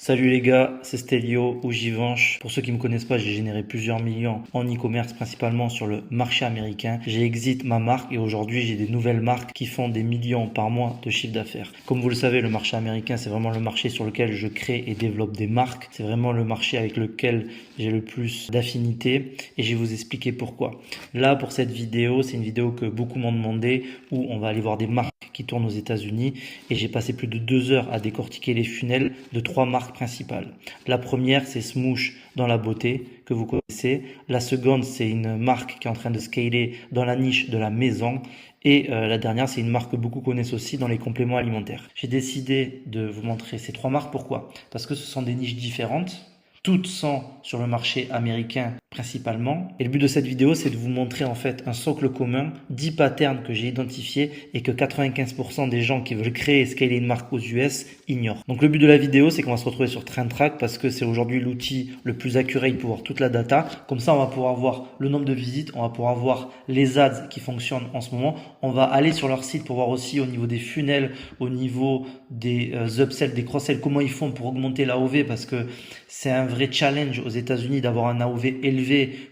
Salut les gars, c'est Stelio ou Givenchy. Pour ceux qui me connaissent pas, j'ai généré plusieurs millions en e-commerce, principalement sur le marché américain. J'ai exit ma marque et aujourd'hui j'ai des nouvelles marques qui font des millions par mois de chiffre d'affaires. Comme vous le savez, le marché américain, c'est vraiment le marché sur lequel je crée et développe des marques. C'est vraiment le marché avec lequel j'ai le plus d'affinité et je vais vous expliquer pourquoi. Là, pour cette vidéo, c'est une vidéo que beaucoup m'ont demandé où on va aller voir des marques qui tournent aux États-Unis et j'ai passé plus de 2 heures à décortiquer les funnels de 3 marques principales. La première, c'est Smoosh dans la beauté que vous connaissez. La seconde, c'est une marque qui est en train de scaler dans la niche de la maison. Et la dernière, c'est une marque que beaucoup connaissent aussi dans les compléments alimentaires. J'ai décidé de vous montrer ces 3 marques. Pourquoi? Parce que ce sont des niches différentes. Toutes sont sur le marché américain principalement. Et le but de cette vidéo, c'est de vous montrer en fait un socle commun, 10 patterns que j'ai identifiés et que 95% des gens qui veulent créer et scaler une marque aux US ignorent. Donc le but de la vidéo, c'est qu'on va se retrouver sur TrendTrack parce que c'est aujourd'hui l'outil le plus accurate pour voir toute la data. Comme ça, on va pouvoir voir le nombre de visites, on va pouvoir voir les ads qui fonctionnent en ce moment. On va aller sur leur site pour voir aussi au niveau des funnels, au niveau des upsells, des cross-sells, comment ils font pour augmenter l'AOV parce que c'est un vrai challenge aux États-Unis d'avoir un AOV élevé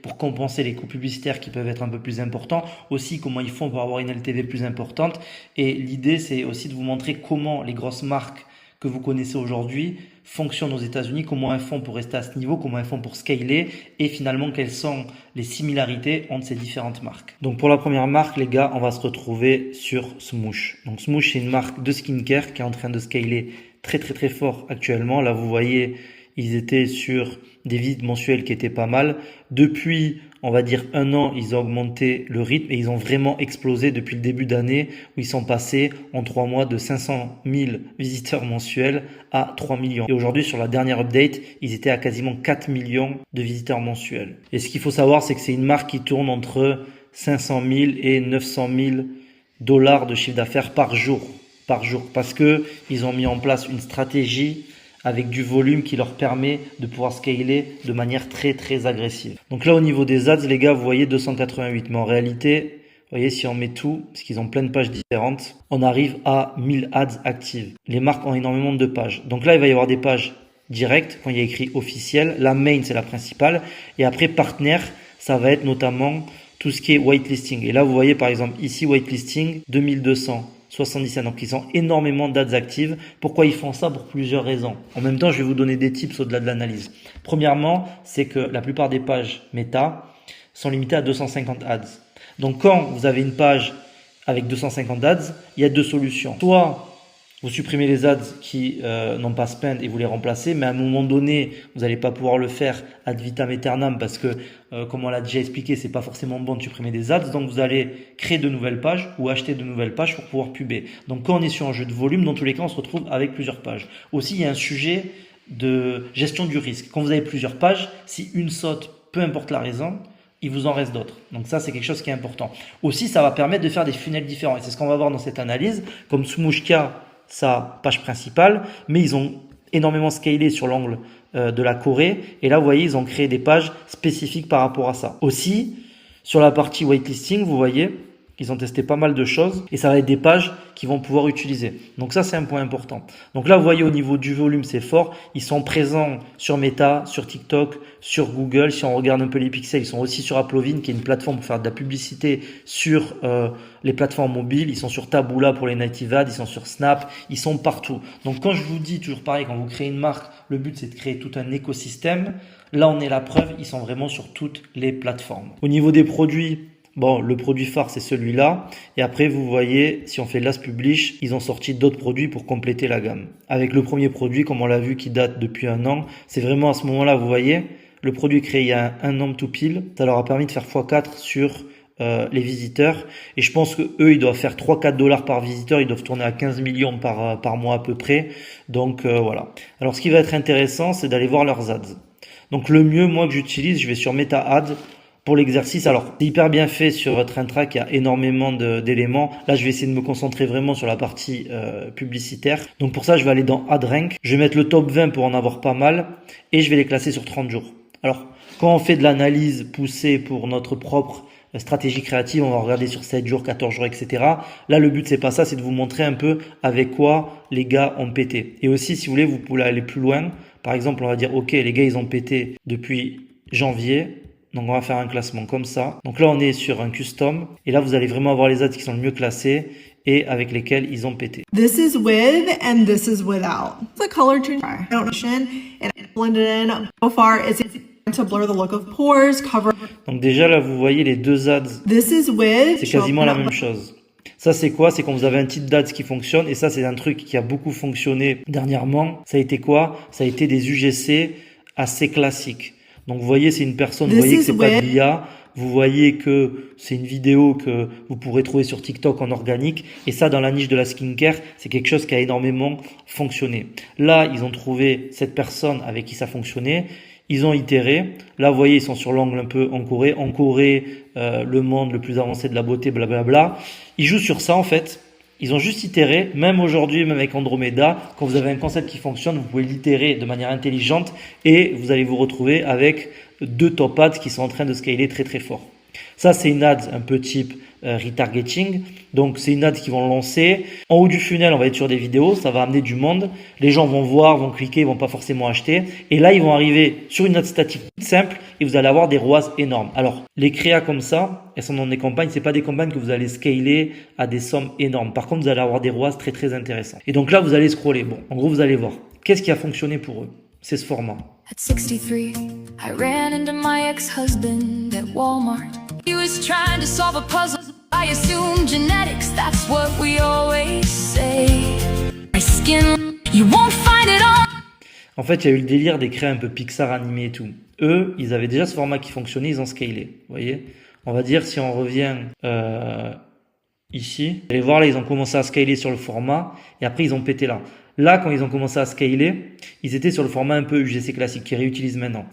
pour compenser les coûts publicitaires qui peuvent être un peu plus importants. Aussi, comment ils font pour avoir une LTV plus importante. Et l'idée, c'est aussi de vous montrer comment les grosses marques que vous connaissez aujourd'hui fonctionnent aux États-Unis, comment elles font pour rester à ce niveau, comment elles font pour scaler et finalement quelles sont les similarités entre ces différentes marques. Donc pour la première marque, les gars, on va se retrouver sur Smoosh. Donc Smoosh, c'est une marque de skincare qui est en train de scaler très fort actuellement. Là, vous voyez, ils étaient sur des visites mensuelles qui étaient pas mal. Depuis, on va dire 1 an, ils ont augmenté le rythme et ils ont vraiment explosé depuis le début d'année où ils sont passés en 3 mois de 500 000 visiteurs mensuels à 3 millions. Et aujourd'hui, sur la dernière update, ils étaient à quasiment 4 millions de visiteurs mensuels. Et ce qu'il faut savoir, c'est que c'est une marque qui tourne entre 500 000 et 900 000 dollars de chiffre d'affaires par jour. Parce que ils ont mis en place une stratégie avec du volume qui leur permet de pouvoir scaler de manière très agressive. Donc là, au niveau des ads, les gars, vous voyez 288. Mais en réalité, vous voyez, si on met tout, parce qu'ils ont plein de pages différentes, on arrive à 1000 ads actives. Les marques ont énormément de pages. Donc là, il va y avoir des pages directes, quand il y a écrit officiel. La main, c'est la principale. Et après, partenaire, ça va être notamment tout ce qui est whitelisting. Et là, vous voyez, par exemple, ici, whitelisting, 2277. Donc, ils ont énormément d'ads actives. Pourquoi ils font ça? Pour plusieurs raisons. En même temps, je vais vous donner des tips au-delà de l'analyse. Premièrement, c'est que la plupart des pages méta sont limitées à 250 ads. Donc, quand vous avez une page avec 250 ads, il y a 2 solutions. Soit vous supprimez les ads qui n'ont pas spend et vous les remplacez, mais à un moment donné, vous n'allez pas pouvoir le faire ad vitam aeternam parce que, comme on l'a déjà expliqué, c'est pas forcément bon de supprimer des ads. Donc, vous allez créer de nouvelles pages ou acheter de nouvelles pages pour pouvoir puber. Donc, quand on est sur un jeu de volume, dans tous les cas, on se retrouve avec plusieurs pages. Aussi, il y a un sujet de gestion du risque. Quand vous avez plusieurs pages, si une saute, peu importe la raison, il vous en reste d'autres. Donc ça, c'est quelque chose qui est important. Aussi, ça va permettre de faire des funnels différents. Et c'est ce qu'on va voir dans cette analyse. Comme Smooshka, sa page principale, mais ils ont énormément scalé sur l'angle de la Corée. Et là, vous voyez, ils ont créé des pages spécifiques par rapport à ça. Aussi, sur la partie whitelisting, vous voyez, ils ont testé pas mal de choses et ça va être des pages qu'ils vont pouvoir utiliser. Donc ça, c'est un point important. Donc là, vous voyez, au niveau du volume, c'est fort. Ils sont présents sur Meta, sur TikTok, sur Google. Si on regarde un peu les pixels, ils sont aussi sur Applovin, qui est une plateforme pour faire de la publicité sur les plateformes mobiles. Ils sont sur Taboola pour les native ads. Ils sont sur Snap. Ils sont partout. Donc quand je vous dis, toujours pareil, quand vous créez une marque, le but, c'est de créer tout un écosystème. Là, on est la preuve. Ils sont vraiment sur toutes les plateformes. Au niveau des produits, bon, le produit phare, c'est celui-là. Et après, vous voyez, si on fait Last Publish, ils ont sorti d'autres produits pour compléter la gamme. Avec le premier produit, comme on l'a vu, qui date depuis 1 an, c'est vraiment à ce moment-là, vous voyez, le produit créé il y a 1 an tout pile, ça leur a permis de faire x4 sur les visiteurs. Et je pense que eux, ils doivent faire 3-4 dollars par visiteur. Ils doivent tourner à 15 millions par mois à peu près. Donc, voilà. Alors, ce qui va être intéressant, c'est d'aller voir leurs ads. Donc, le mieux, moi, que j'utilise, je vais sur Meta Ads. Pour l'exercice, alors c'est hyper bien fait sur TrendTrack, il y a énormément d'éléments. Là, je vais essayer de me concentrer vraiment sur la partie publicitaire. Donc pour ça, je vais aller dans AdRank. Je vais mettre le top 20 pour en avoir pas mal et je vais les classer sur 30 jours. Alors, quand on fait de l'analyse poussée pour notre propre stratégie créative, on va regarder sur 7 jours, 14 jours, etc. Là, le but, c'est pas ça, c'est de vous montrer un peu avec quoi les gars ont pété. Et aussi, si vous voulez, vous pouvez aller plus loin. Par exemple, on va dire, ok, les gars, ils ont pété depuis janvier. Donc, on va faire un classement comme ça. Donc là, on est sur un custom. Et là, vous allez vraiment avoir les ads qui sont le mieux classés et avec lesquels ils ont pété. This is with and this is without. The color change. I don't know. And I blended in. So far, it's to blur the look of pores, cover. Donc déjà, là, vous voyez les deux ads. This is with. C'est quasiment la même chose. Ça, c'est quoi? C'est quand vous avez un titre d'ads qui fonctionne. Et ça, c'est un truc qui a beaucoup fonctionné dernièrement. Ça a été quoi? Ça a été des UGC assez classiques. Donc, vous voyez, c'est une personne, vous voyez que c'est pas de l'IA. Vous voyez que c'est une vidéo que vous pourrez trouver sur TikTok en organique. Et ça, dans la niche de la skincare, c'est quelque chose qui a énormément fonctionné. Là, ils ont trouvé cette personne avec qui ça fonctionnait. Ils ont itéré. Là, vous voyez, ils sont sur l'angle un peu en Corée. En Corée, le monde le plus avancé de la beauté, blablabla. Ils jouent sur ça, en fait. Ils ont juste itéré. Même aujourd'hui, même avec Andromeda, quand vous avez un concept qui fonctionne, vous pouvez l'itérer de manière intelligente et vous allez vous retrouver avec deux top ads qui sont en train de scaler très très fort. Ça, c'est une ad un peu type retargeting. Donc, c'est une ad qu'ils vont lancer. En haut du funnel, on va être sur des vidéos. Ça va amener du monde. Les gens vont voir, vont cliquer, ils vont pas forcément acheter. Et là, ils vont arriver sur une ad statique simple et vous allez avoir des ROAS énormes. Alors, les créas comme ça, elles sont dans des campagnes. C'est pas des campagnes que vous allez scaler à des sommes énormes. Par contre, vous allez avoir des ROAS très très intéressants. Et donc là, vous allez scroller. Bon, en gros, vous allez voir. Qu'est-ce qui a fonctionné pour eux? C'est ce format. At 63, I ran into my ex-husband at Walmart. He was trying to solve a puzzle. I assume genetics, that's what we always say. My skin, you won't find it on. En fait, il y a eu le délire des créas un peu Pixar animés et tout. Eux, ils avaient déjà ce format qui fonctionnait, ils ont scalé. Vous voyez? On va dire, si on revient ici, vous allez voir là, ils ont commencé à scaler sur le format et après, ils ont pété là. Là, quand ils ont commencé à scaler, ils étaient sur le format un peu UGC classique qu'ils réutilisent maintenant.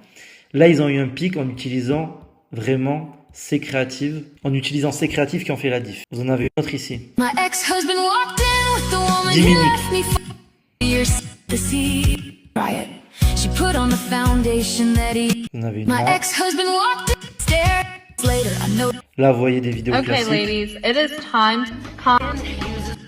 Là, ils ont eu un pic en utilisant vraiment ces créatives, en utilisant ces créatives qui ont fait la diff. Vous en avez une autre ici. 10 minutes. Vous en avez une là. Là, vous voyez des vidéos classiques. Ladies, it is time to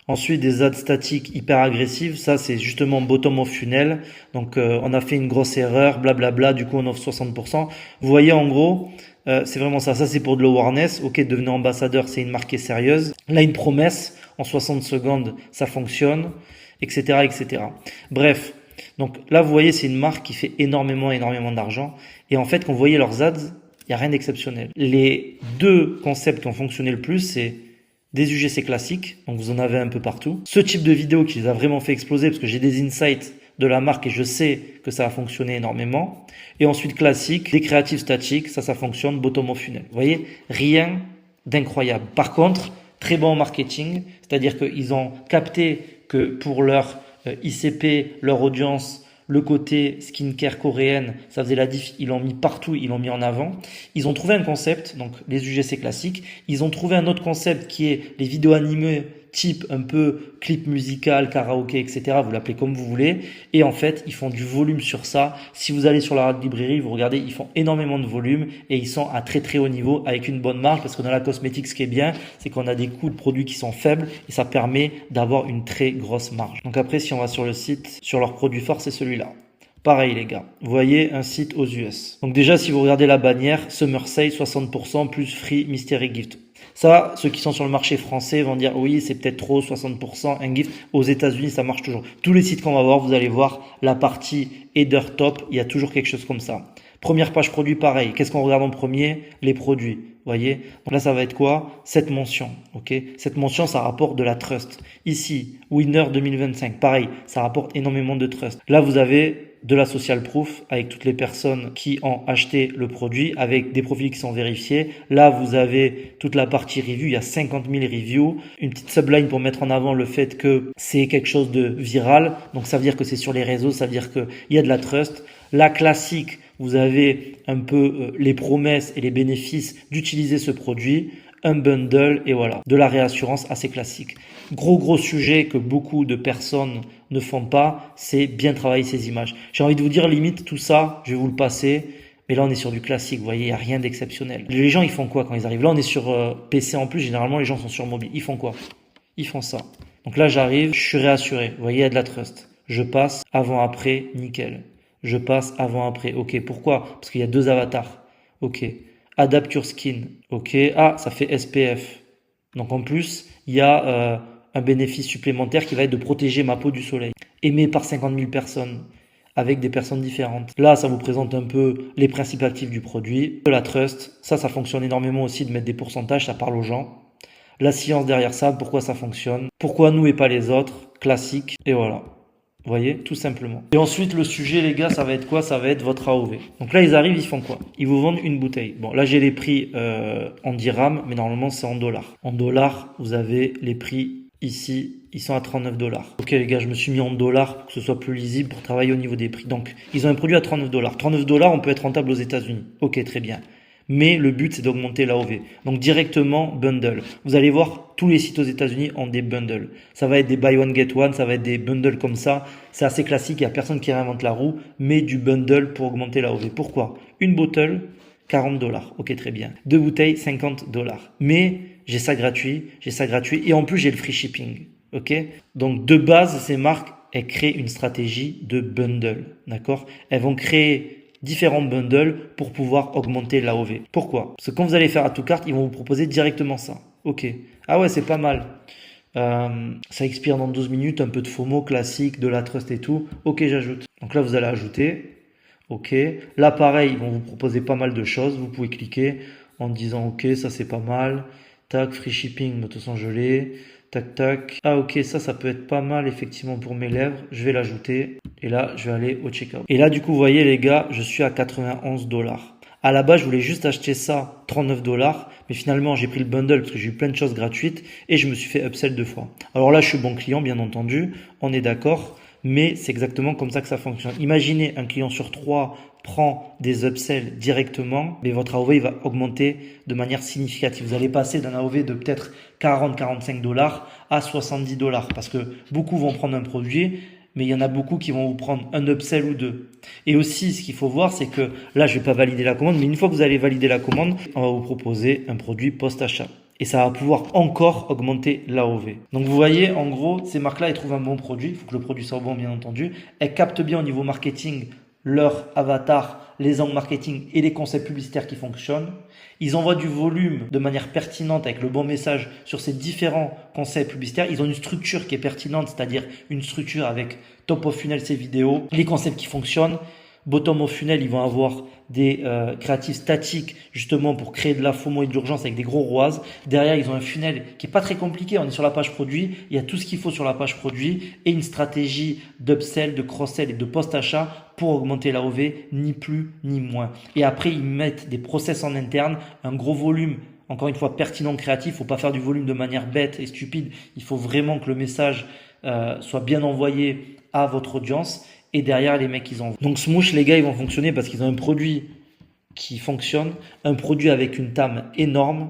Ensuite, des ads statiques hyper agressives. Ça, c'est justement bottom of funnel. Donc, on a fait une grosse erreur, blablabla. Du coup, on offre 60%. Vous voyez, en gros, c'est vraiment ça. Ça, c'est pour de l'awareness. Ok, devenez ambassadeur, c'est une marque qui est sérieuse. Là, une promesse. En 60 secondes, ça fonctionne, etc., etc. Bref. Donc, là, vous voyez, c'est une marque qui fait énormément d'argent. Et en fait, quand vous voyez leurs ads, il n'y a rien d'exceptionnel. Les deux concepts qui ont fonctionné le plus, c'est des UGC classiques, donc vous en avez un peu partout. Ce type de vidéo qui les a vraiment fait exploser, parce que j'ai des insights de la marque et je sais que ça a fonctionné énormément. Et ensuite classique, des créatives statiques, ça fonctionne, bottom of funnel. Vous voyez, rien d'incroyable. Par contre, très bon en marketing, c'est-à-dire qu'ils ont capté que pour leur ICP, leur audience, le côté skincare coréenne, ça faisait la diff, ils l'ont mis partout, ils l'ont mis en avant. Ils ont trouvé un concept, donc les UGC classiques. Ils ont trouvé un autre concept qui est les vidéos animées type un peu clip musical, karaoké, etc. Vous l'appelez comme vous voulez. Et en fait, ils font du volume sur ça. Si vous allez sur la librairie, vous regardez, ils font énormément de volume et ils sont à très très haut niveau avec une bonne marge parce que dans la cosmétique, ce qui est bien, c'est qu'on a des coûts de produits qui sont faibles et ça permet d'avoir une très grosse marge. Donc après, si on va sur le site, sur leur produit fort, c'est celui-là. Pareil les gars, vous voyez un site aux US. Donc déjà, si vous regardez la bannière, Summer Sale 60% plus free mystery gift. Ça, ceux qui sont sur le marché français vont dire oui, c'est peut-être trop, 60% un gift. Aux États-Unis, ça marche toujours. Tous les sites qu'on va voir, vous allez voir la partie header top, il y a toujours quelque chose comme ça. Première page produit, pareil. Qu'est-ce qu'on regarde en premier? Les produits. Vous voyez? Donc là, ça va être quoi? Cette mention. Ok? Cette mention, ça rapporte de la trust. Ici, winner 2025. Pareil, ça rapporte énormément de trust. Là, vous avez de la social proof avec toutes les personnes qui ont acheté le produit, avec des profils qui sont vérifiés. Là, vous avez toute la partie review. Il y a 50 000 reviews. Une petite subline pour mettre en avant le fait que c'est quelque chose de viral. Donc, ça veut dire que c'est sur les réseaux. Ça veut dire qu'il y a de la trust. La classique, vous avez un peu les promesses et les bénéfices d'utiliser ce produit. Un bundle et voilà, de la réassurance assez classique. Gros sujet que beaucoup de personnes ne font pas, c'est bien travailler ces images. J'ai envie de vous dire limite tout ça, je vais vous le passer, mais là on est sur du classique, vous voyez, il n'y a rien d'exceptionnel. Les gens ils font quoi quand ils arrivent? Là on est sur PC en plus, généralement les gens sont sur mobile, ils font quoi? Ils font ça. Donc là j'arrive, je suis réassuré, vous voyez, il y a de la trust. Je passe, avant, après, nickel. Je passe avant-après. Ok, pourquoi? Parce qu'il y a 2 avatars. Ok. Adapt your skin. Ok. Ah, ça fait SPF. Donc en plus, il y a un bénéfice supplémentaire qui va être de protéger ma peau du soleil. Aimé par 50 000 personnes, avec des personnes différentes. Là, ça vous présente un peu les principes actifs du produit. La trust, ça fonctionne énormément aussi de mettre des pourcentages, ça parle aux gens. La science derrière ça, pourquoi ça fonctionne. Pourquoi nous et pas les autres, classique. Et voilà. Vous voyez, tout simplement. Et ensuite, le sujet, les gars, ça va être quoi? Ça va être votre AOV. Donc là, ils arrivent, ils font quoi? Ils vous vendent une bouteille. Bon, là, j'ai les prix en dirhams, mais normalement, c'est en dollars. En dollars, vous avez les prix ici, ils sont à 39 dollars. Ok, les gars, je me suis mis en dollars pour que ce soit plus lisible, pour travailler au niveau des prix. Donc, ils ont un produit à 39 dollars. 39 dollars, on peut être rentable aux États-Unis. Ok, très bien. Mais le but, c'est d'augmenter l'AOV. Donc directement, bundle. Vous allez voir, tous les sites aux États-Unis ont des bundles. Ça va être des buy one, get one, ça va être des bundles comme ça. C'est assez classique, il n'y a personne qui réinvente la roue, mais du bundle pour augmenter l'AOV. Pourquoi? Une bottle, 40 dollars. Ok, très bien. 2 bouteilles, 50 dollars. Mais j'ai ça gratuit, et en plus, j'ai le free shipping. Ok? Donc, de base, ces marques, elles créent une stratégie de bundle. D'accord? Elles vont créer différents bundles pour pouvoir augmenter l'AOV. Pourquoi? Parce que quand vous allez faire à tout carte, ils vont vous proposer directement ça. Ok. Ah ouais, c'est pas mal. Ça expire dans 12 minutes, un peu de FOMO classique, de la trust et tout. Ok, j'ajoute. Donc là, vous allez ajouter. Ok. Là, pareil, ils vont vous proposer pas mal de choses. Vous pouvez cliquer en disant ok, ça c'est pas mal. Tac, free shipping, de toute façon je l'ai. Tac, tac. Ah ok, ça peut être pas mal effectivement pour mes lèvres. Je vais l'ajouter. Et là, je vais aller au checkout. Et là, du coup, vous voyez les gars, je suis à 91 dollars. À la base, je voulais juste acheter ça 39 dollars. Mais finalement, j'ai pris le bundle parce que j'ai eu plein de choses gratuites. Et je me suis fait upsell 2 fois. Alors là, je suis bon client, bien entendu. On est d'accord. Mais c'est exactement comme ça que ça fonctionne. Imaginez un client sur 3 prend des upsells directement, mais votre AOV va augmenter de manière significative. Vous allez passer d'un AOV de peut-être 40-45 dollars à 70 dollars parce que beaucoup vont prendre un produit, mais il y en a beaucoup qui vont vous prendre un upsell ou 2. Et aussi, ce qu'il faut voir, c'est que là, je ne vais pas valider la commande, mais une fois que vous allez valider la commande, on va vous proposer un produit post-achat. Et ça va pouvoir encore augmenter l'AOV. Donc vous voyez, en gros, ces marques-là, elles trouvent un bon produit. Il faut que le produit soit bon, bien entendu. Elles captent bien au niveau marketing leur avatar, les angles marketing et les concepts publicitaires qui fonctionnent. Ils envoient du volume de manière pertinente avec le bon message sur ces différents concepts publicitaires. Ils ont une structure qui est pertinente, c'est-à-dire une structure avec top of funnel, ces vidéos, les concepts qui fonctionnent. Bottom of funnel, ils vont avoir des créatifs statiques justement pour créer de la FOMO et de l'urgence avec des gros ROAS. Derrière, ils ont un funnel qui est pas très compliqué. On est sur la page produit. Il y a tout ce qu'il faut sur la page produit et une stratégie d'upsell, de cross-sell et de post-achat pour augmenter l'AOV, ni plus ni moins. Et après, ils mettent des process en interne, un gros volume. Encore une fois, pertinent, créatif. Faut pas faire du volume de manière bête et stupide. Il faut vraiment que le message soit bien envoyé à votre audience. Et derrière, les mecs, ils envoient. Donc, Smoosh, les gars, ils vont fonctionner parce qu'ils ont un produit qui fonctionne, un produit avec une TAM énorme,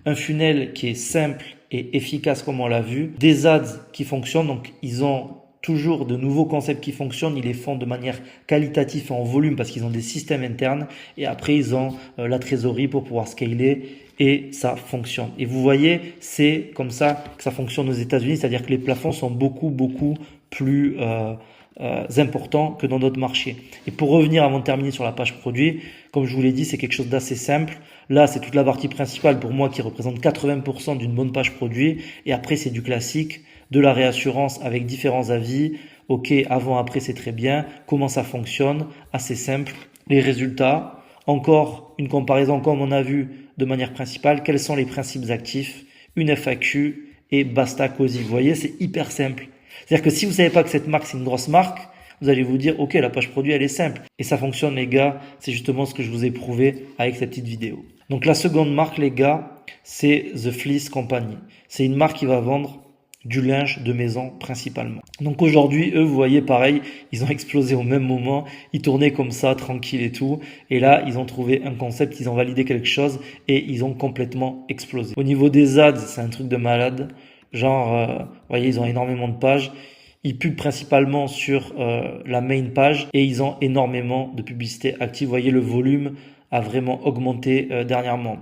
un funnel qui est simple et efficace comme on l'a vu, des ads qui fonctionnent. Donc, ils ont toujours de nouveaux concepts qui fonctionnent. Ils les font de manière qualitative et en volume parce qu'ils ont des systèmes internes. Et après, ils ont la trésorerie pour pouvoir scaler. Et ça fonctionne. Et vous voyez, c'est comme ça que ça fonctionne aux États-Unis. C'est-à-dire que les plafonds sont beaucoup plus importants que dans d'autres marchés. Et pour revenir avant de terminer sur la page produit, comme je vous l'ai dit, c'est quelque chose d'assez simple. Là, c'est toute la partie principale pour moi qui représente 80% d'une bonne page produit. Et après, c'est du classique, de la réassurance avec différents avis. Ok, avant, après, c'est très bien. Comment ça fonctionne? Assez simple. Les résultats. Encore une comparaison comme on a vu de manière principale. Quels sont les principes actifs? Une FAQ et basta cosy. Vous voyez, c'est hyper simple. C'est-à-dire que si vous savez pas que cette marque, c'est une grosse marque, vous allez vous dire, ok, la page produit, elle est simple. Et ça fonctionne, les gars. C'est justement ce que je vous ai prouvé avec cette petite vidéo. Donc, la seconde marque, les gars, c'est The Fleece Company. C'est une marque qui va vendre du linge de maison principalement. Donc aujourd'hui, eux, vous voyez, pareil, ils ont explosé au même moment. Ils tournaient comme ça, tranquille et tout. Et là, ils ont trouvé un concept, ils ont validé quelque chose et ils ont complètement explosé. Au niveau des ads, c'est un truc de malade. Genre, vous voyez, ils ont énormément de pages. Ils publient principalement sur la main page et ils ont énormément de publicité active. Vous voyez, le volume a vraiment augmenté dernièrement.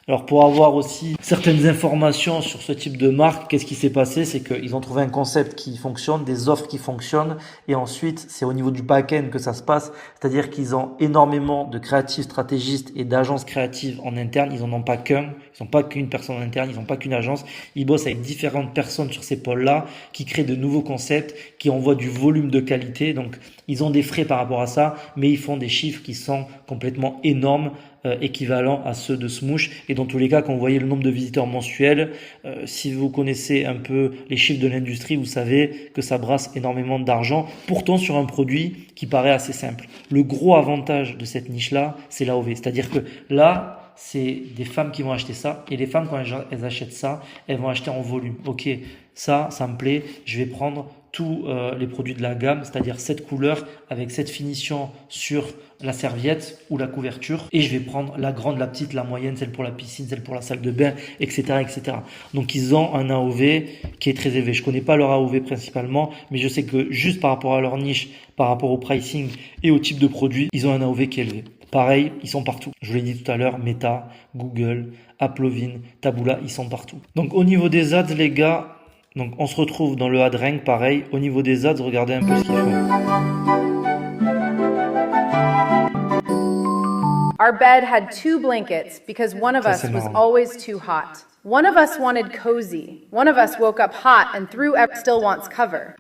Alors pour avoir aussi certaines informations sur ce type de marque, qu'est-ce qui s'est passé? C'est qu'ils ont trouvé un concept qui fonctionne, des offres qui fonctionnent, et ensuite c'est au niveau du back-end que ça se passe, c'est-à-dire qu'ils ont énormément de créatifs stratégistes et d'agences créatives en interne. Ils n'en ont pas qu'un, ils n'ont pas qu'une personne en interne, ils n'ont pas qu'une agence, ils bossent avec différentes personnes sur ces pôles-là qui créent de nouveaux concepts, qui envoient du volume de qualité. Donc ils ont des frais par rapport à ça, mais ils font des chiffres qui sont complètement énormes, équivalents à ceux de Smoosh. Et dans tous les cas, quand vous voyez le nombre de visiteurs mensuels, si vous connaissez un peu les chiffres de l'industrie, vous savez que ça brasse énormément d'argent, pourtant sur un produit qui paraît assez simple. Le gros avantage de cette niche-là, c'est l'AOV. C'est-à-dire que là, c'est des femmes qui vont acheter ça, et les femmes, quand elles achètent ça, elles vont acheter en volume. Ok, ça me plaît, je vais prendre tous les produits de la gamme, c'est-à-dire cette couleur avec cette finition sur la serviette ou la couverture, et je vais prendre la grande, la petite, la moyenne, celle pour la piscine, celle pour la salle de bain, etc., etc. Donc ils ont un AOV qui est très élevé. Je connais pas leur AOV principalement, mais je sais que juste par rapport à leur niche, par rapport au pricing et au type de produit, ils ont un AOV qui est élevé. Pareil, ils sont partout. Je vous l'ai dit tout à l'heure, Meta, Google, Applovin, Taboola, ils sont partout. Donc au niveau des ads, les gars, donc on se retrouve dans le ad rank, pareil. Au niveau des ads, regardez un peu ce qu'ils font. Our bed had 2 blankets because one of Ça, us c'est was marrant. always too hot. One of us wanted cozy. One of us woke up hot and still wants cover.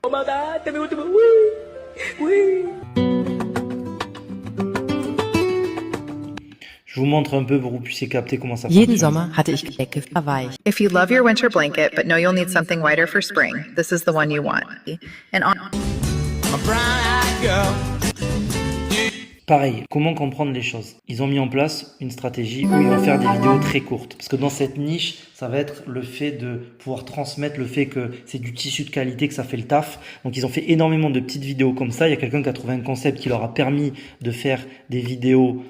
Je vous montre un peu pour que vous puissiez capter comment ça Jeden fonctionne. Sommer hatte ich Decke verweicht. If you love your winter blanket but know you'll need something lighter for spring, this is the one you want. And on Pareil, comment comprendre les choses? Ils ont mis en place une stratégie où ils vont faire des vidéos très courtes. Parce que dans cette niche, ça va être le fait de pouvoir transmettre le fait que c'est du tissu de qualité, que ça fait le taf. Donc ils ont fait énormément de petites vidéos comme ça. Il y a quelqu'un qui a trouvé un concept qui leur a permis de faire des vidéos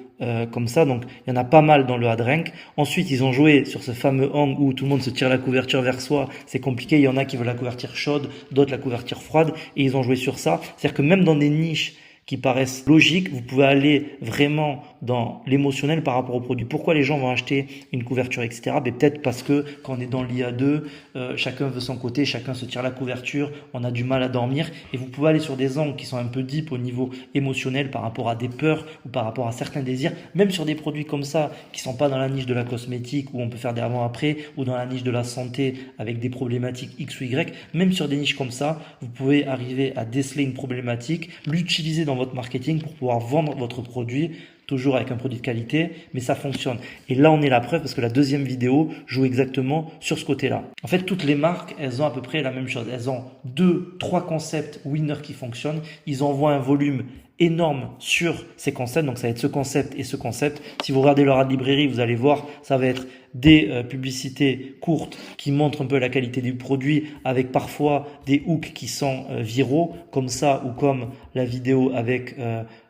comme ça. Donc il y en a pas mal dans le ad rank. Ensuite, ils ont joué sur ce fameux angle où tout le monde se tire la couverture vers soi. C'est compliqué. Il y en a qui veulent la couverture chaude, d'autres la couverture froide. Et ils ont joué sur ça. C'est-à-dire que même dans des niches qui paraissent logiques, vous pouvez aller vraiment dans l'émotionnel par rapport au produit. Pourquoi les gens vont acheter une couverture, etc. Mais peut-être parce que quand on est dans l'IA2, chacun veut son côté, chacun se tire la couverture, on a du mal à dormir. Et vous pouvez aller sur des angles qui sont un peu deep au niveau émotionnel par rapport à des peurs ou par rapport à certains désirs. Même sur des produits comme ça, qui sont pas dans la niche de la cosmétique où on peut faire des avant-après, ou dans la niche de la santé avec des problématiques X ou Y. Même sur des niches comme ça, vous pouvez arriver à déceler une problématique, l'utiliser dans votre marketing pour pouvoir vendre votre produit, toujours avec un produit de qualité, mais ça fonctionne. Et là, on est la preuve parce que la deuxième vidéo joue exactement sur ce côté-là. En fait, toutes les marques, elles ont à peu près la même chose. Elles ont 2-3 concepts winners qui fonctionnent. Ils envoient un volume énorme sur ces concepts. Donc, ça va être ce concept et ce concept. Si vous regardez leur ad librairie, vous allez voir, ça va être des publicités courtes qui montrent un peu la qualité du produit avec parfois des hooks qui sont viraux, comme ça ou comme la vidéo avec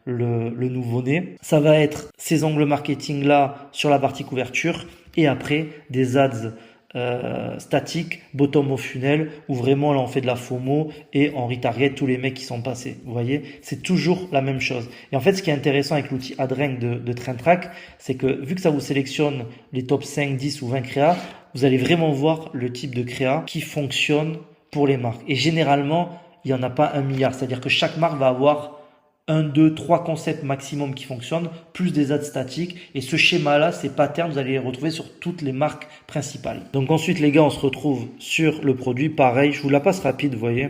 le nouveau-né. Ça va être ces angles marketing là sur la partie couverture et après des ads statiques, bottom of funnel, où vraiment là on fait de la FOMO et on retarget tous les mecs qui sont passés. Vous voyez, c'est toujours la même chose. Et en fait, ce qui est intéressant avec l'outil AdRank de TrendTrack, c'est que vu que ça vous sélectionne les top 5, 10 ou 20 créas, vous allez vraiment voir le type de créa qui fonctionne pour les marques. Et généralement, il n'y en a pas 1 milliard. C'est-à-dire que chaque marque va avoir 1, 2, 3 concepts maximum qui fonctionnent, plus des ads statiques. Et ce schéma-là, ces patterns, vous allez les retrouver sur toutes les marques principales. Donc ensuite, les gars, on se retrouve sur le produit. Pareil, je vous la passe rapide, vous voyez.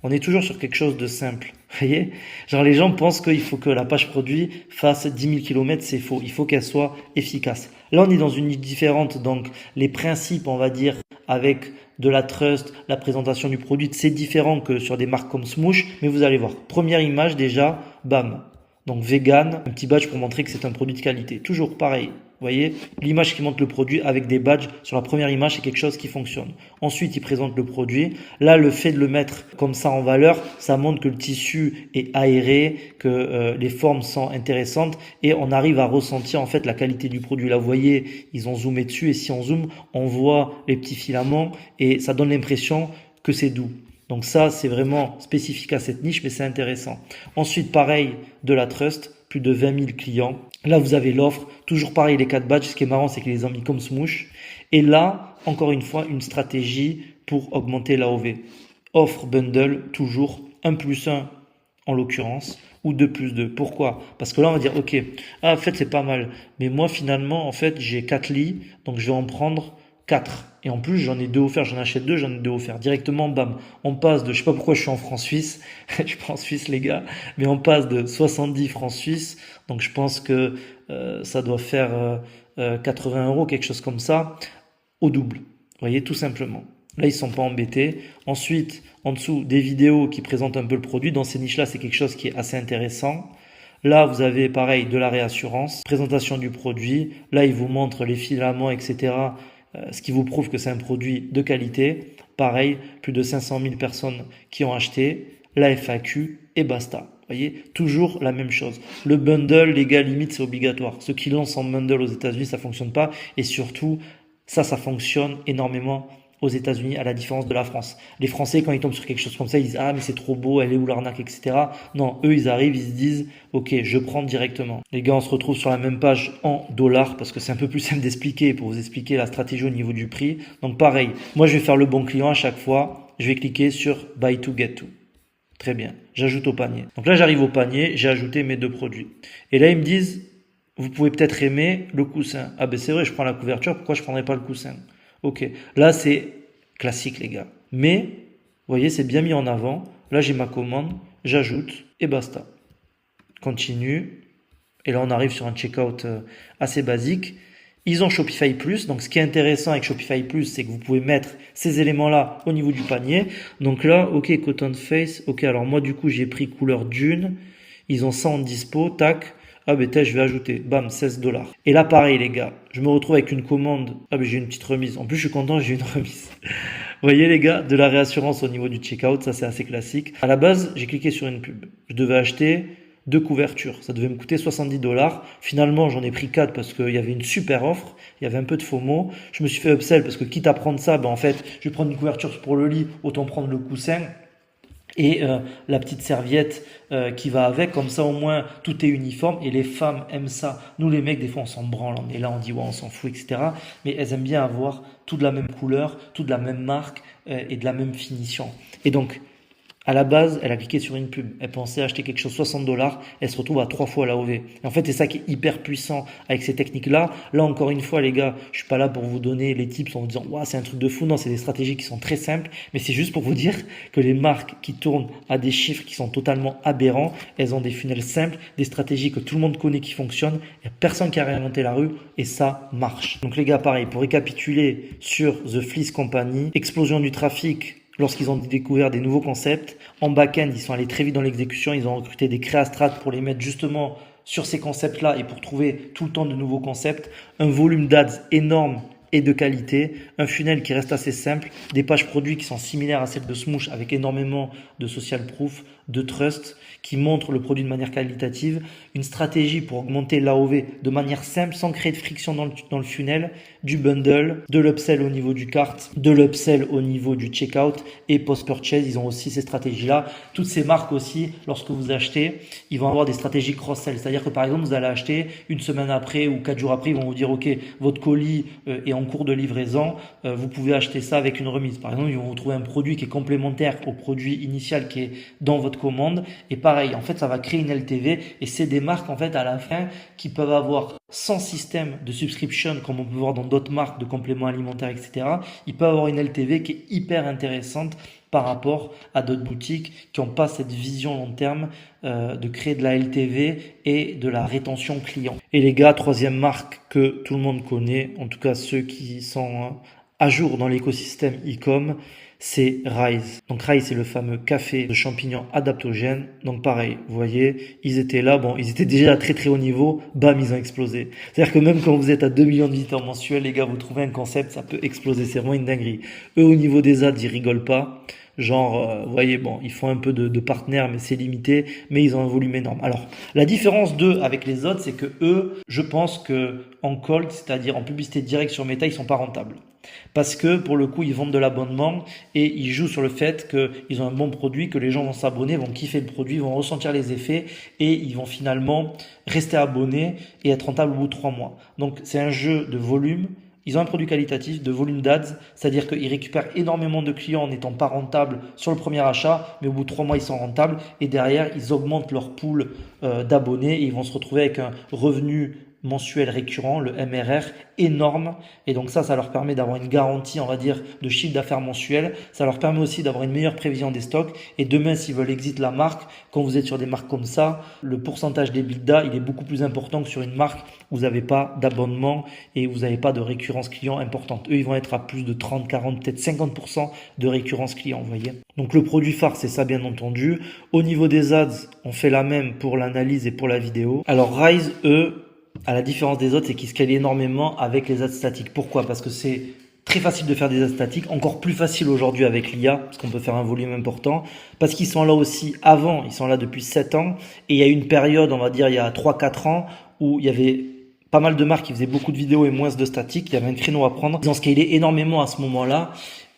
On est toujours sur quelque chose de simple. Vous voyez, genre les gens pensent qu'il faut que la page produit fasse 10 000 km, c'est faux. Il faut qu'elle soit efficace. Là, on est dans une niche différente. Donc, les principes, on va dire, avec de la trust, la présentation du produit, c'est différent que sur des marques comme Smoosh. Mais vous allez voir, première image déjà, bam. Donc, vegan, un petit badge pour montrer que c'est un produit de qualité. Toujours pareil. Vous voyez, l'image qui montre le produit avec des badges sur la première image, c'est quelque chose qui fonctionne. Ensuite, il présente le produit. Là, le fait de le mettre comme ça en valeur, ça montre que le tissu est aéré, que les formes sont intéressantes et on arrive à ressentir en fait la qualité du produit. Là, vous voyez, ils ont zoomé dessus et si on zoome, on voit les petits filaments et ça donne l'impression que c'est doux. Donc ça, c'est vraiment spécifique à cette niche, mais c'est intéressant. Ensuite, pareil, de la trust. plus de 20 000 clients. Là, vous avez l'offre, toujours pareil, les 4 badges. Ce qui est marrant, c'est qu'ils les ont mis comme smoosh. Et là, encore une fois, une stratégie pour augmenter l'AOV. Offre bundle, toujours 1 plus 1 en l'occurrence, ou 2 plus 2. Pourquoi? Parce que là, on va dire, ok, en fait, c'est pas mal. Mais moi, finalement, en fait, j'ai 4 lits, donc je vais en prendre 4. Et en plus, j'en ai 2 offerts, j'en achète 2, j'en ai 2 offerts. Directement, bam, on passe de, je sais pas pourquoi je suis en francs suisses, je suis pas en Suisse les gars, mais on passe de 70 francs suisses, donc je pense que ça doit faire 80 euros, quelque chose comme ça, au double. Vous voyez, tout simplement. Là, ils sont pas embêtés. Ensuite, en dessous, des vidéos qui présentent un peu le produit. Dans ces niches-là, c'est quelque chose qui est assez intéressant. Là, vous avez pareil de la réassurance, présentation du produit. Là, ils vous montrent les filaments, etc., ce qui vous prouve que c'est un produit de qualité. Pareil, plus de 500 000 personnes qui ont acheté, la FAQ et basta. Vous voyez, toujours la même chose. Le bundle, les gars, limite, c'est obligatoire. Ceux qui lancent en bundle aux États-Unis, ça fonctionne pas. Et surtout, ça fonctionne énormément aux États-Unis, à la différence de la France. Les Français, quand ils tombent sur quelque chose comme ça, ils disent « Ah, mais c'est trop beau, elle est où l'arnaque, etc. » Non, eux, ils arrivent, ils se disent « Ok, je prends directement. » Les gars, on se retrouve sur la même page en dollars, parce que c'est un peu plus simple d'expliquer, pour vous expliquer la stratégie au niveau du prix. Donc pareil, moi, je vais faire le bon client à chaque fois. Je vais cliquer sur « Buy to get to ». Très bien, j'ajoute au panier. Donc là, j'arrive au panier, j'ai ajouté mes 2 produits. Et là, ils me disent « Vous pouvez peut-être aimer le coussin. » Ah ben c'est vrai, je prends la couverture, pourquoi je ne prendrais pas le coussin? Ok, là c'est classique les gars. Mais, vous voyez, c'est bien mis en avant. Là j'ai ma commande, j'ajoute et basta. Continue. Et là on arrive sur un checkout assez basique. Ils ont Shopify Plus. Donc ce qui est intéressant avec Shopify Plus, c'est que vous pouvez mettre ces éléments-là au niveau du panier. Donc là, ok, Cotton Face. Ok, alors moi du coup j'ai pris couleur dune. Ils ont ça en dispo, tac. Ah ben je vais ajouter, bam, 16 $. Et là pareil les gars, je me retrouve avec une commande, ah ben j'ai une petite remise, en plus je suis content, j'ai une remise. Vous voyez les gars, de la réassurance au niveau du checkout, ça c'est assez classique. À la base, j'ai cliqué sur une pub, je devais acheter 2 couvertures, ça devait me coûter 70 $. Finalement j'en ai pris 4 parce qu'il y avait une super offre, il y avait un peu de FOMO. Je me suis fait upsell parce que quitte à prendre ça, ben en fait je vais prendre une couverture pour le lit, autant prendre le coussin. Et la petite serviette qui va avec, comme ça au moins tout est uniforme et les femmes aiment ça. Nous les mecs des fois on s'en branle, on est là, on dit ouais on s'en fout, etc. Mais elles aiment bien avoir tout de la même couleur, tout de la même marque et de la même finition. Et donc à la base, elle a cliqué sur une pub. Elle pensait acheter quelque chose 60 $. Elle se retrouve à 3 fois la OV. Et en fait, c'est ça qui est hyper puissant avec ces techniques-là. Là, encore une fois, les gars, je suis pas là pour vous donner les tips en vous disant, ouais, c'est un truc de fou. Non, c'est des stratégies qui sont très simples. Mais c'est juste pour vous dire que les marques qui tournent à des chiffres qui sont totalement aberrants, elles ont des funnels simples, des stratégies que tout le monde connaît qui fonctionnent. Il y a personne qui a réinventé la rue et ça marche. Donc, les gars, pareil, pour récapituler sur The Fleece Company, explosion du trafic, lorsqu'ils ont découvert des nouveaux concepts. En back-end, ils sont allés très vite dans l'exécution. Ils ont recruté des créastrates pour les mettre justement sur ces concepts-là et pour trouver tout le temps de nouveaux concepts. Un volume d'ads énorme et de qualité. Un funnel qui reste assez simple. Des pages produits qui sont similaires à celles de Smoosh avec énormément de social proof, de trust, qui montrent le produit de manière qualitative. Une stratégie pour augmenter l'AOV de manière simple, sans créer de friction dans le funnel. Du bundle, de l'upsell au niveau du cart, de l'upsell au niveau du checkout et post-purchase. Ils ont aussi ces stratégies-là. Toutes ces marques aussi, lorsque vous achetez, ils vont avoir des stratégies cross-sell. C'est-à-dire que par exemple, vous allez acheter une semaine après ou 4 jours après, ils vont vous dire, OK, votre colis est en cours de livraison. Vous pouvez acheter ça avec une remise. Par exemple, ils vont vous trouver un produit qui est complémentaire au produit initial qui est dans votre commande. Et pareil, en fait, ça va créer une LTV et c'est des marques, en fait, à la fin qui peuvent avoir sans système de subscription, comme on peut voir dans d'autres marques de compléments alimentaires, etc. Ils peuvent avoir une LTV qui est hyper intéressante par rapport à d'autres boutiques qui n'ont pas cette vision long terme de créer de la LTV et de la rétention client. Et les gars, troisième marque que tout le monde connaît, en tout cas ceux qui sont à jour dans l'écosystème e-com, c'est Rise. Donc Rise, c'est le fameux café de champignons adaptogène. Donc pareil, vous voyez, ils étaient là, bon, ils étaient déjà à très très haut niveau, bam, ils ont explosé. C'est-à-dire que même quand vous êtes à 2 millions de visiteurs mensuels, les gars, vous trouvez un concept, ça peut exploser, c'est vraiment une dinguerie. Eux, au niveau des ads, ils rigolent pas. Genre, vous voyez, bon, ils font un peu de partenaires, mais c'est limité, mais ils ont un volume énorme. Alors, la différence d'eux avec les autres, c'est que eux, je pense que en cold, c'est-à-dire en publicité directe sur Meta, ils sont pas rentables. Parce que pour le coup, ils vendent de l'abonnement et ils jouent sur le fait qu'ils ont un bon produit, que les gens vont s'abonner, vont kiffer le produit, vont ressentir les effets et ils vont finalement rester abonnés et être rentables au bout de 3 mois. Donc, c'est un jeu de volume. Ils ont un produit qualitatif, de volume d'ads, c'est-à-dire qu'ils récupèrent énormément de clients en n'étant pas rentables sur le premier achat, mais au bout de 3 mois, ils sont rentables et derrière, ils augmentent leur pool d'abonnés et ils vont se retrouver avec un revenu mensuel récurrent, le MRR, énorme. Et donc ça leur permet d'avoir une garantie, on va dire, de chiffre d'affaires mensuel. Ça leur permet aussi d'avoir une meilleure prévision des stocks. Et demain, s'ils veulent exit la marque, quand vous êtes sur des marques comme ça, le pourcentage d'EBITDA, il est beaucoup plus important que sur une marque où vous n'avez pas d'abonnement et vous n'avez pas de récurrence client importante. Eux, ils vont être à plus de 30, 40, peut-être 50% de récurrence client, vous voyez. Donc le produit phare, c'est ça, bien entendu. Au niveau des ads, on fait la même pour l'analyse et pour la vidéo. Alors Rise, eux, à la différence des autres, c'est qu'ils scalent énormément avec les ads statiques. Pourquoi? Parce que c'est très facile de faire des ads statiques, encore plus facile aujourd'hui avec l'IA, parce qu'on peut faire un volume important, parce qu'ils sont là aussi avant, ils sont là depuis 7 ans, et il y a une période, on va dire, il y a 3-4 ans, où il y avait pas mal de marques qui faisaient beaucoup de vidéos et moins de statiques, il y avait un créneau à prendre. Ils ont scalé énormément à ce moment-là,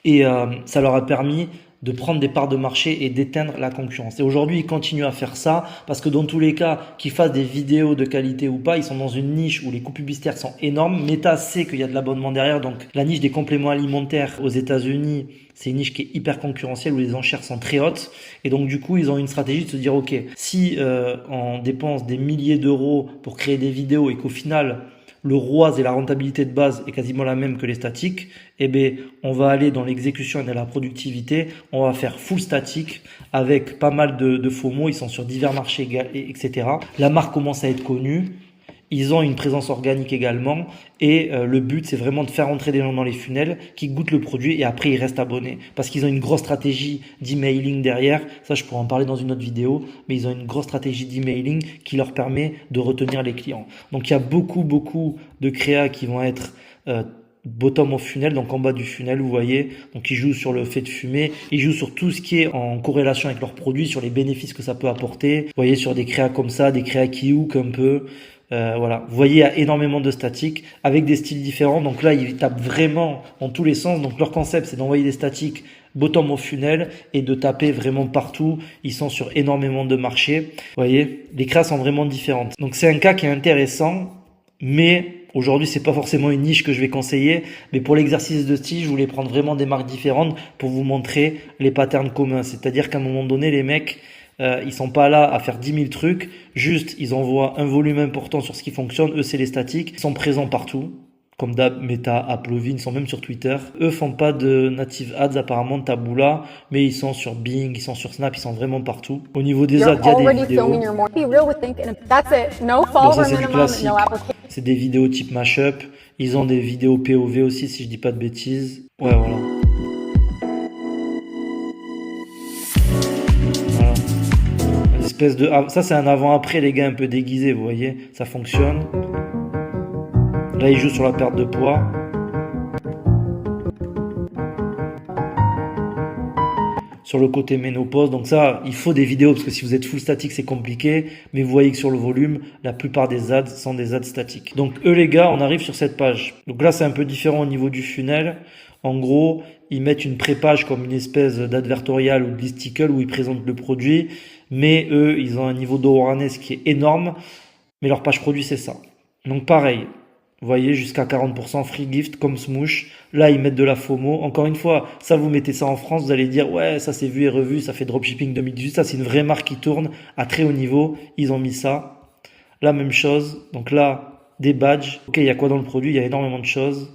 et ça leur a permis de prendre des parts de marché et d'éteindre la concurrence. Et aujourd'hui, ils continuent à faire ça parce que dans tous les cas, qu'ils fassent des vidéos de qualité ou pas, ils sont dans une niche où les coûts publicitaires sont énormes. Meta sait qu'il y a de l'abonnement derrière, donc la niche des compléments alimentaires aux États-Unis, c'est une niche qui est hyper concurrentielle où les enchères sont très hautes. Et donc du coup, ils ont une stratégie de se dire, ok, si on dépense des milliers d'euros pour créer des vidéos et qu'au final, le ROAS et la rentabilité de base est quasiment la même que les statiques, eh bien, on va aller dans l'exécution et dans la productivité, on va faire full statique avec pas mal de faux mots, ils sont sur divers marchés, etc. La marque commence à être connue, ils ont une présence organique également et le but c'est vraiment de faire entrer des gens dans les funnels qui goûtent le produit et après ils restent abonnés parce qu'ils ont une grosse stratégie d'emailing derrière, ça je pourrais en parler dans une autre vidéo, mais ils ont une grosse stratégie d'emailing qui leur permet de retenir les clients. Donc il y a beaucoup de créas qui vont être bottom of funnel, donc en bas du funnel, vous voyez, donc ils jouent sur le fait de fumer, ils jouent sur tout ce qui est en corrélation avec leurs produits, sur les bénéfices que ça peut apporter, vous voyez, sur des créas comme ça, des créas qui hook un peu. Voilà, vous voyez, il y a énormément de statiques avec des styles différents. Donc là, ils tapent vraiment en tous les sens. Donc leur concept, c'est d'envoyer des statiques bottom au funnel et de taper vraiment partout. Ils sont sur énormément de marchés. Vous voyez, les créas sont vraiment différentes. Donc c'est un cas qui est intéressant, mais aujourd'hui, c'est pas forcément une niche que je vais conseiller. Mais pour l'exercice de style, je voulais prendre vraiment des marques différentes pour vous montrer les patterns communs. C'est-à-dire qu'à un moment donné, les mecs, ils sont pas là à faire 10 000 trucs, juste ils envoient un volume important sur ce qui fonctionne. Eux, c'est les statiques, ils sont présents partout, comme Dab, Meta, Applovin, ils sont même sur Twitter. Eux font pas de native ads apparemment de Taboola, mais ils sont sur Bing, ils sont sur Snap, ils sont vraiment partout. Au niveau des ads, il y a des vidéos. Donc ça c'est du classique, c'est des vidéos type mashup. Ils ont des vidéos POV aussi si je dis pas de bêtises. Ouais, voilà. Ça c'est un avant-après les gars, un peu déguisé, vous voyez, ça fonctionne. Là il joue sur la perte de poids. Sur le côté ménopause, donc ça il faut des vidéos parce que si vous êtes full statique c'est compliqué, mais vous voyez que sur le volume la plupart des ads sont des ads statiques. Donc eux les gars, on arrive sur cette page. Donc là c'est un peu différent au niveau du funnel. En gros, ils mettent une pré-page comme une espèce d'advertorial ou de listicle où ils présentent le produit. Mais eux, ils ont un niveau d'awareness qui est énorme. Mais leur page produit, c'est ça. Donc pareil, vous voyez, jusqu'à 40% free gift comme Smoosh. Là, ils mettent de la FOMO. Encore une fois, ça, vous mettez ça en France, vous allez dire, ouais, ça c'est vu et revu, ça fait dropshipping 2018. Ça, c'est une vraie marque qui tourne à très haut niveau. Ils ont mis ça. La même chose. Donc là, des badges. Ok, il y a quoi dans le produit? Il y a énormément de choses.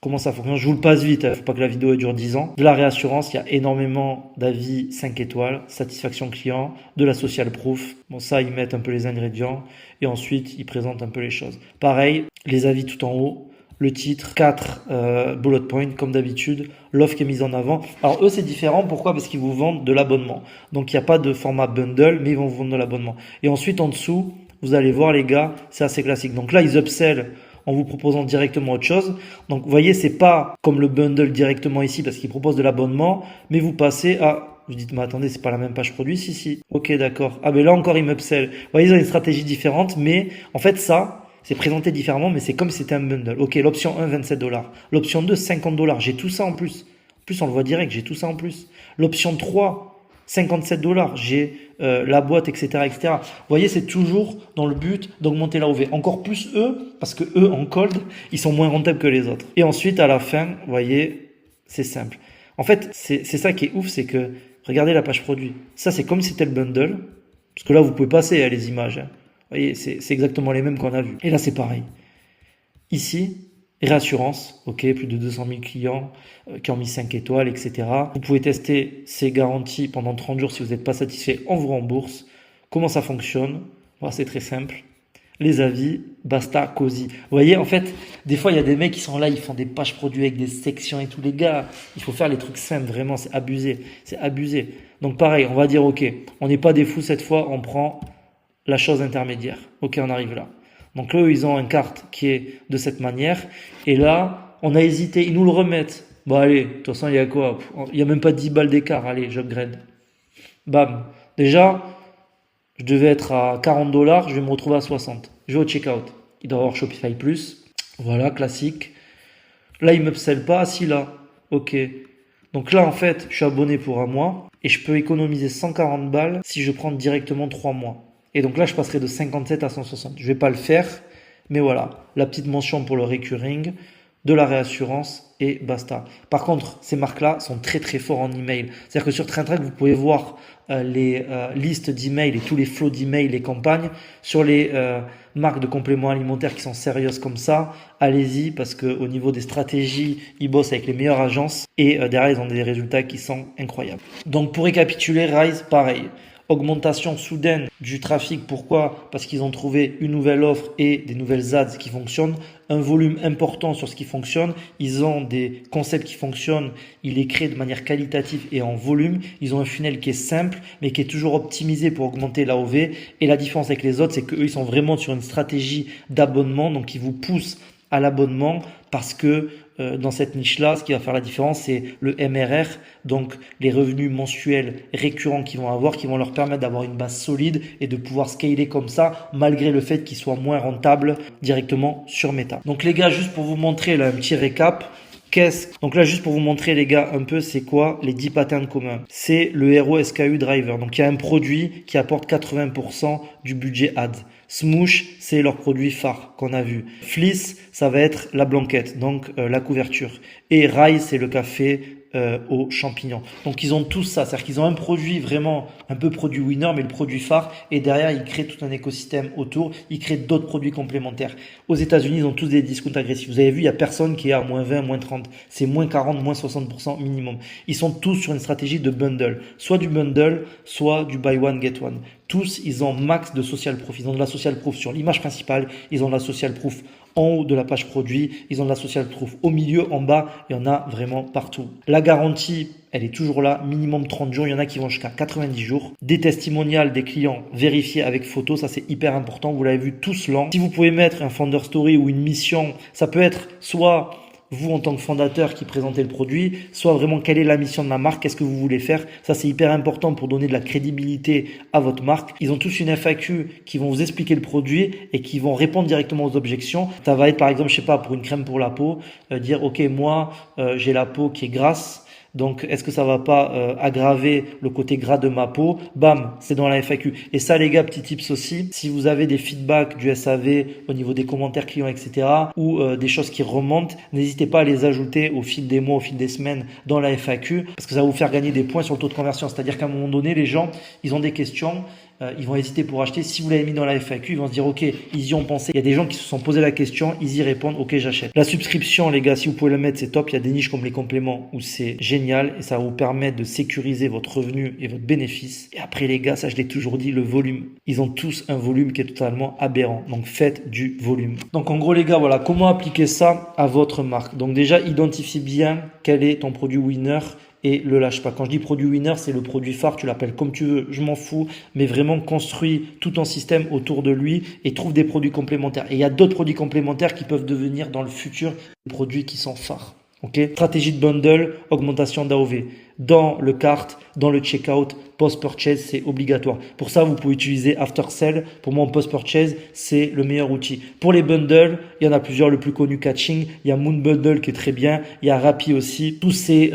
Comment ça fonctionne? Je vous le passe vite, faut pas que la vidéo dure 10 ans. De la réassurance, il y a énormément d'avis 5 étoiles, satisfaction client, de la social proof. Bon, ça, ils mettent un peu les ingrédients et ensuite, ils présentent un peu les choses. Pareil, les avis tout en haut, le titre, 4 bullet points comme d'habitude, l'offre qui est mise en avant. Alors eux, c'est différent. Pourquoi? Parce qu'ils vous vendent de l'abonnement. Donc, il n'y a pas de format bundle, mais ils vont vous vendre de l'abonnement. Et ensuite, en dessous, vous allez voir les gars, c'est assez classique. Donc là, ils upsell en vous proposant directement autre chose. Donc vous voyez, c'est pas comme le bundle directement ici parce qu'il propose de l'abonnement, mais vous passez à... Vous dites, mais attendez, c'est pas la même page produit? Si. Ok, d'accord. Ah, mais là encore, ils m'upsell. Vous voyez, ils ont une stratégie différente, mais en fait, ça, c'est présenté différemment, mais c'est comme si c'était un bundle. Ok, l'option 1, $27. L'option 2, $50. J'ai tout ça en plus. En plus, on le voit direct, j'ai tout ça en plus. L'option 3, $57. J'ai la boîte, etc., etc. Vous voyez, c'est toujours dans le but d'augmenter la OV. Encore plus eux, parce que eux, en cold, ils sont moins rentables que les autres. Et ensuite, à la fin, vous voyez, c'est simple. En fait, c'est ça qui est ouf, c'est que regardez la page produit. Ça, c'est comme si c'était le bundle. Parce que là, vous pouvez passer les images. Vous voyez, c'est exactement les mêmes qu'on a vues. Et là, c'est pareil. Ici, réassurance. Ok, plus de 200 000 clients qui ont mis 5 étoiles, etc. Vous pouvez tester ces garanties pendant 30 jours. Si vous n'êtes pas satisfait, on vous rembourse. Comment ça fonctionne? Voilà, c'est très simple. Les avis, basta, Cozy. Vous voyez, en fait, des fois, il y a des mecs qui sont là, ils font des pages produits avec des sections et tout. Les gars, il faut faire les trucs simples, vraiment, c'est abusé. C'est abusé. Donc pareil, on va dire, ok, on n'est pas des fous cette fois, on prend la chose intermédiaire. Ok, on arrive là. Donc là, ils ont une carte qui est de cette manière. Et là, on a hésité, ils nous le remettent. Bon allez, de toute façon, il y a quoi? Il n'y a même pas 10 balles d'écart. Allez, j'upgrade. Bam. Déjà... je devais être à $40, je vais me retrouver à 60. Je vais au checkout. Il doit y avoir Shopify Plus. Voilà, classique. Là, il ne m'upsell pas. Si, là. Ok. Donc là, en fait, je suis abonné pour un mois et je peux économiser 140 balles si je prends directement 3 mois. Et donc là, je passerai de 57 à 160. Je ne vais pas le faire, mais voilà. La petite mention pour le recurring, de la réassurance et basta. Par contre, ces marques-là sont très très forts en email. C'est-à-dire que sur Traintrack, vous pouvez voir les listes d'emails et tous les flots d'emails, les campagnes. Sur les marques de compléments alimentaires qui sont sérieuses comme ça, allez-y parce qu'au niveau des stratégies, ils bossent avec les meilleures agences et derrière, ils ont des résultats qui sont incroyables. Donc pour récapituler, Rise, pareil. Augmentation soudaine du trafic. Pourquoi? Parce qu'ils ont trouvé une nouvelle offre et des nouvelles ads qui fonctionnent. Un volume important sur ce qui fonctionne. Ils ont des concepts qui fonctionnent. Ils les créent de manière qualitative et en volume. Ils ont un funnel qui est simple, mais qui est toujours optimisé pour augmenter l'AOV. Et la différence avec les autres, c'est qu'eux, ils sont vraiment sur une stratégie d'abonnement. Donc, ils vous poussent à l'abonnement parce que dans cette niche-là, ce qui va faire la différence, c'est le MRR, donc les revenus mensuels récurrents qu'ils vont avoir, qui vont leur permettre d'avoir une base solide et de pouvoir scaler comme ça, malgré le fait qu'ils soient moins rentables directement sur Meta. Donc les gars, juste pour vous montrer là, un petit récap, donc là, juste pour vous montrer les gars un peu, c'est quoi les 10 patterns communs? C'est le Hero SKU Driver. Donc il y a un produit qui apporte 80% du budget ad. Smoosh, c'est leur produit phare qu'on a vu. Fleece, ça va être la blanquette, donc la couverture. Et Rise, c'est le café aux champignons. Donc ils ont tous ça, c'est-à-dire qu'ils ont un produit vraiment un peu produit winner, mais le produit phare, et derrière ils créent tout un écosystème autour, ils créent d'autres produits complémentaires. Aux États-Unis, ils ont tous des discounts agressifs. Vous avez vu, il y a personne qui est à moins 20, moins 30, c'est moins 40, moins 60% minimum. Ils sont tous sur une stratégie de bundle, soit du bundle, soit du buy one get one. Tous, ils ont max de social proof. Ils ont de la social proof sur l'image principale, ils ont de la social proof en haut de la page produit, ils ont de la social proof au milieu, en bas, il y en a vraiment partout. La garantie, elle est toujours là, minimum 30 jours, il y en a qui vont jusqu'à 90 jours. Des testimonials des clients vérifiés avec photo, ça c'est hyper important, vous l'avez vu tous lents. Si vous pouvez mettre un founder story ou une mission, ça peut être soit vous en tant que fondateur qui présentez le produit, soit vraiment quelle est la mission de ma marque, qu'est-ce que vous voulez faire. Ça, c'est hyper important pour donner de la crédibilité à votre marque. Ils ont tous une FAQ qui vont vous expliquer le produit et qui vont répondre directement aux objections. Ça va être par exemple, je sais pas, pour une crème pour la peau, dire ok, moi j'ai la peau qui est grasse. Donc, est-ce que ça va pas aggraver le côté gras de ma peau? Bam, c'est dans la FAQ. Et ça, les gars, petit tips aussi, si vous avez des feedbacks du SAV au niveau des commentaires clients, etc., ou des choses qui remontent, n'hésitez pas à les ajouter au fil des mois, au fil des semaines dans la FAQ, parce que ça va vous faire gagner des points sur le taux de conversion. C'est-à-dire qu'à un moment donné, les gens, ils ont des questions, ils vont hésiter pour acheter. Si vous l'avez mis dans la FAQ, ils vont se dire ok, ils y ont pensé. Il y a des gens qui se sont posé la question, ils y répondent, ok, j'achète. La subscription, les gars, si vous pouvez le mettre, c'est top. Il y a des niches comme les compléments où c'est génial et ça va vous permettre de sécuriser votre revenu et votre bénéfice. Et après, les gars, ça je l'ai toujours dit, le volume. Ils ont tous un volume qui est totalement aberrant. Donc faites du volume. Donc en gros, les gars, voilà, comment appliquer ça à votre marque. Donc déjà, identifiez bien quel est ton produit winner et le lâche pas. Quand je dis produit winner, c'est le produit phare, tu l'appelles comme tu veux, je m'en fous, mais vraiment construis tout ton système autour de lui et trouve des produits complémentaires. Et il y a d'autres produits complémentaires qui peuvent devenir dans le futur des produits qui sont phares. Okay. Stratégie de bundle, augmentation d'AOV. Dans le cart, dans le checkout, post-purchase, c'est obligatoire. Pour ça, vous pouvez utiliser After Sell. Pour moi, en post-purchase, c'est le meilleur outil. Pour les bundles, il y en a plusieurs. Le plus connu, Catching. Il y a Moon Bundle qui est très bien. Il y a Rappi aussi. Tous ces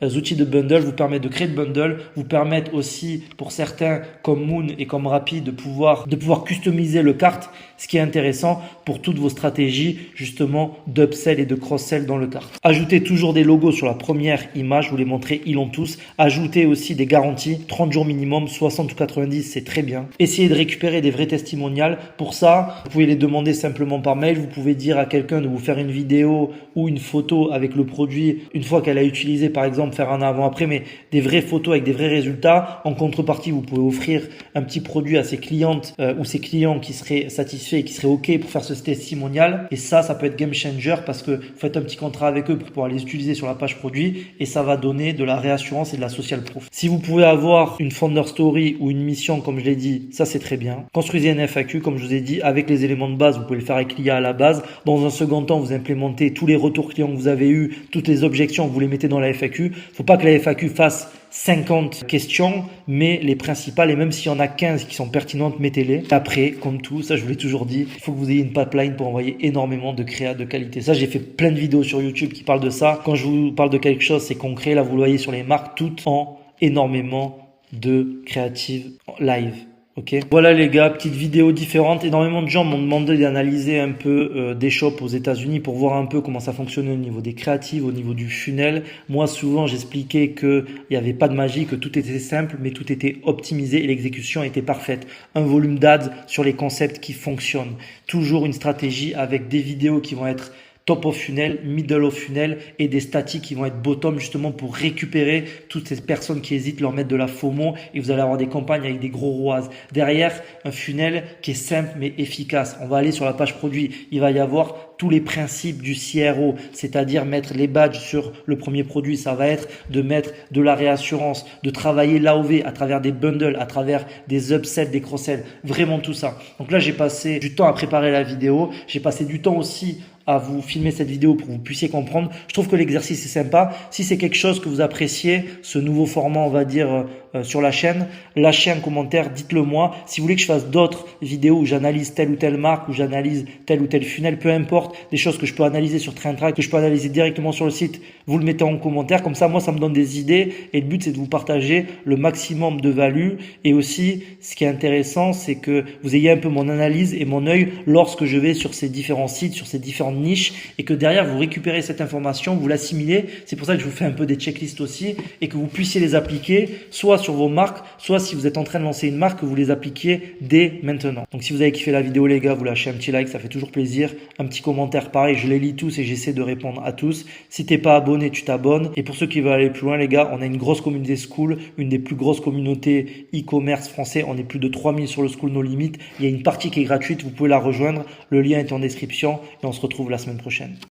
outils de bundle vous permettent de créer de bundle, vous permettent aussi, pour certains, comme Moon et comme Rappi, de pouvoir customiser le cart. Ce qui est intéressant pour toutes vos stratégies, justement, d'upsell et de cross-sell dans le cart. Ajoutez toujours des logos sur la première image. Je vous les montrer, ils l'ont tous. Ajoutez aussi des garanties. 30 jours minimum, 60 ou 90, c'est très bien. Essayez de récupérer des vrais testimonials. Pour ça, vous pouvez les demander simplement par mail. Vous pouvez dire à quelqu'un de vous faire une vidéo ou une photo avec le produit une fois qu'elle a utilisé, par exemple, faire un avant-après, mais des vraies photos avec des vrais résultats. En contrepartie, vous pouvez offrir un petit produit à ses clientes ou ses clients qui seraient satisfaits et qui seraient OK pour faire ce testimonial. Et ça peut être game changer parce que vous faites un petit contrat avec eux pour pouvoir les utiliser sur la page produit et ça va donner de la réassurance et de la social proof. Si vous pouvez avoir une founder story ou une mission, comme je l'ai dit, ça c'est très bien. Construisez un FAQ, comme je vous ai dit, avec les éléments de base. Vous pouvez le faire avec l'IA à la base. Dans un second temps, vous implémentez tous les retours clients que vous avez eus, toutes les objections, vous les mettez dans la FAQ. Faut pas que la FAQ fasse 50 questions, mais les principales, et même s'il y en a 15 qui sont pertinentes, mettez-les. Après, comme tout, ça je vous l'ai toujours dit, il faut que vous ayez une pipeline pour envoyer énormément de créa de qualité. Ça, j'ai fait plein de vidéos sur YouTube qui parlent de ça. Quand je vous parle de quelque chose, c'est concret. Là, vous le voyez sur les marques, toutes en énormément de créatives live. Ok. Voilà les gars, petite vidéo différente. Énormément de gens m'ont demandé d'analyser un peu des shops aux États-Unis pour voir un peu comment ça fonctionnait au niveau des créatives, au niveau du funnel. Moi, souvent, j'expliquais que il n'y avait pas de magie, que tout était simple, mais tout était optimisé et l'exécution était parfaite. Un volume d'ads sur les concepts qui fonctionnent. Toujours une stratégie avec des vidéos qui vont être top of funnel, middle of funnel et des statiques qui vont être bottom justement pour récupérer toutes ces personnes qui hésitent, leur mettre de la FOMO et vous allez avoir des campagnes avec des gros ROAS. Derrière, un funnel qui est simple mais efficace. On va aller sur la page produit. Il va y avoir tous les principes du CRO, c'est-à-dire mettre les badges sur le premier produit. Ça va être de mettre de la réassurance, de travailler l'AOV à travers des bundles, à travers des upsells, des cross-sells, vraiment tout ça. Donc là, j'ai passé du temps à préparer la vidéo. J'ai passé du temps aussi à vous filmer cette vidéo pour que vous puissiez comprendre. Je trouve que l'exercice est sympa. Si c'est quelque chose que vous appréciez, ce nouveau format, on va dire, sur la chaîne, lâchez un commentaire, dites-le moi. Si vous voulez que je fasse d'autres vidéos où j'analyse telle ou telle marque, où j'analyse tel ou tel funnel, peu importe, des choses que je peux analyser sur Traintrack, que je peux analyser directement sur le site, vous le mettez en commentaire. Comme ça, moi, ça me donne des idées et le but, c'est de vous partager le maximum de value. Et aussi, ce qui est intéressant, c'est que vous ayez un peu mon analyse et mon œil lorsque je vais sur ces différents sites, sur ces différentes niches et que derrière, vous récupérez cette information, vous l'assimilez. C'est pour ça que je vous fais un peu des checklists aussi et que vous puissiez les appliquer soit sur vos marques, soit si vous êtes en train de lancer une marque, que vous les appliquiez dès maintenant. Donc, si vous avez kiffé la vidéo, les gars, vous lâchez un petit like, ça fait toujours plaisir. Un petit commentaire, pareil, je les lis tous et j'essaie de répondre à tous. Si t'es pas abonné, tu t'abonnes. Et pour ceux qui veulent aller plus loin, les gars, on a une grosse communauté Skool, une des plus grosses communautés e-commerce français. On est plus de 3000 sur le Skool No Limit. Il y a une partie qui est gratuite, vous pouvez la rejoindre. Le lien est en description et on se retrouve la semaine prochaine.